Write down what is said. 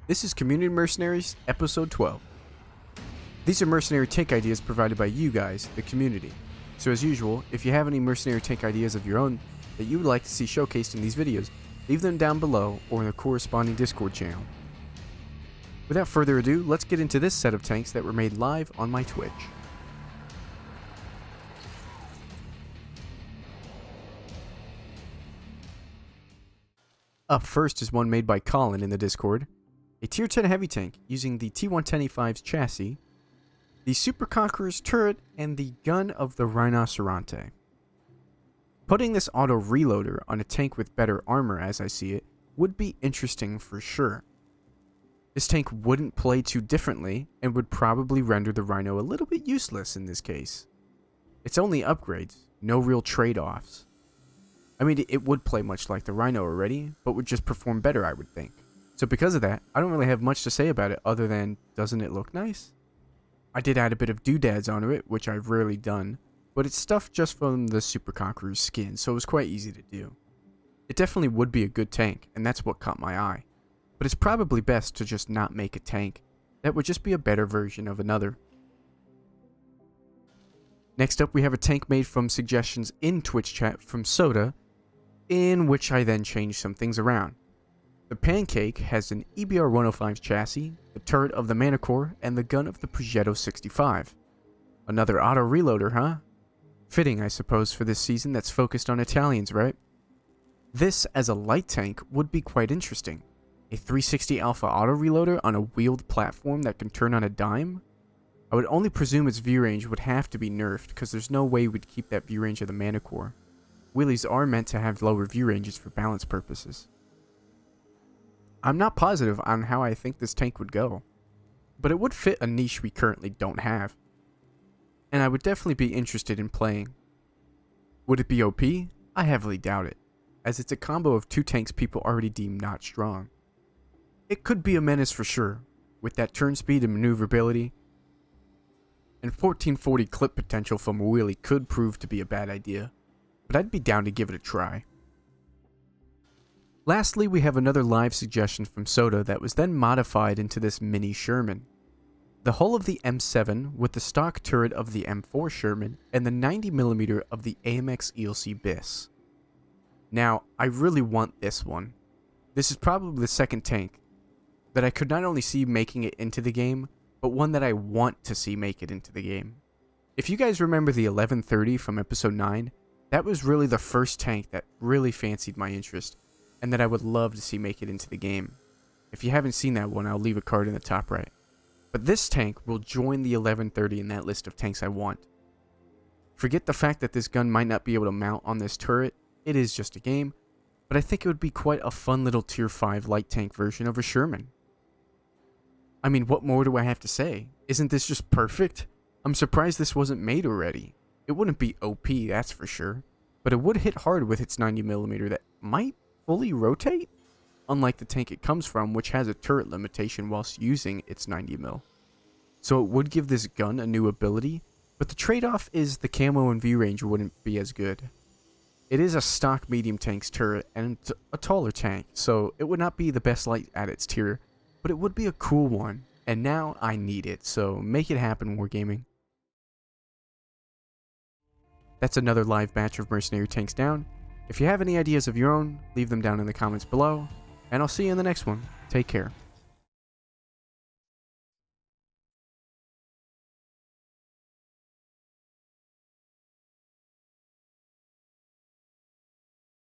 This is Community Mercenaries, Episode 12. These are mercenary tank ideas provided by you guys, the community. So as usual, if you have any mercenary tank ideas of your own that you would like to see showcased in these videos, leave them down below or in the corresponding Discord channel. Without further ado, let's get into this set of tanks that were made live on my Twitch. Up first is one made by Colin in the Discord. A Tier 10 heavy tank using the T-110E5's chassis, the Super Conqueror's turret, and the gun of the Rhinoceronte. Putting this auto reloader on a tank with better armor as I see it would be interesting for sure. This tank wouldn't play too differently and would probably render the Rhino a little bit useless in this case. It's only upgrades, no real trade-offs. I mean, it would play much like the Rhino already, but would just perform better I would think. So because of that, I don't really have much to say about it other than, doesn't it look nice? I did add a bit of doodads onto it, which I've rarely done, but it's stuff just from the Super Conqueror's skin, so it was quite easy to do. It definitely would be a good tank, and that's what caught my eye. But it's probably best to just not make a tank. That would just be a better version of another. Next up, we have a tank made from suggestions in Twitch chat from Soda, in which I then changed some things around. The Pancake has an EBR-105's chassis, the turret of the Manicore, and the gun of the Progetto 65. Another auto reloader, huh? Fitting, I suppose, for this season that's focused on Italians, right? This, as a light tank, would be quite interesting. A 360 Alpha auto reloader on a wheeled platform that can turn on a dime? I would only presume its view range would have to be nerfed, because there's no way we'd keep that view range of the Manicore. Wheelies are meant to have lower view ranges for balance purposes. I'm not positive on how I think this tank would go, but it would fit a niche we currently don't have, and I would definitely be interested in playing. Would it be OP? I heavily doubt it, as it's a combo of two tanks people already deem not strong. It could be a menace for sure, with that turn speed and maneuverability, and 1440 clip potential from a wheelie could prove to be a bad idea, but I'd be down to give it a try. Lastly, we have another live suggestion from Soda that was then modified into this mini Sherman. The hull of the M7 with the stock turret of the M4 Sherman and the 90mm of the AMX ELC BIS. Now, I really want this one. This is probably the second tank that I could not only see making it into the game, but one that I want to see make it into the game. If you guys remember the 1130 from episode 9, that was really the first tank that really fancied my interest, and that I would love to see make it into the game. If you haven't seen that one, I'll leave a card in the top right. But this tank will join the 1130 in that list of tanks I want. Forget the fact that this gun might not be able to mount on this turret, it is just a game, but I think it would be quite a fun little tier 5 light tank version of a Sherman. I mean, what more do I have to say? Isn't this just perfect? I'm surprised this wasn't made already. It wouldn't be OP, that's for sure, but it would hit hard with its 90mm that might fully rotate, unlike the tank it comes from, which has a turret limitation whilst using its 90mm. So it would give this gun a new ability, but the trade-off is the camo and view range wouldn't be as good. It is a stock medium tank's turret and a taller tank, so it would not be the best light at its tier, but it would be a cool one, and now I need it, so make it happen, Wargaming. That's another live batch of mercenary tanks down. If you have any ideas of your own, leave them down in the comments below, and I'll see you in the next one. Take care.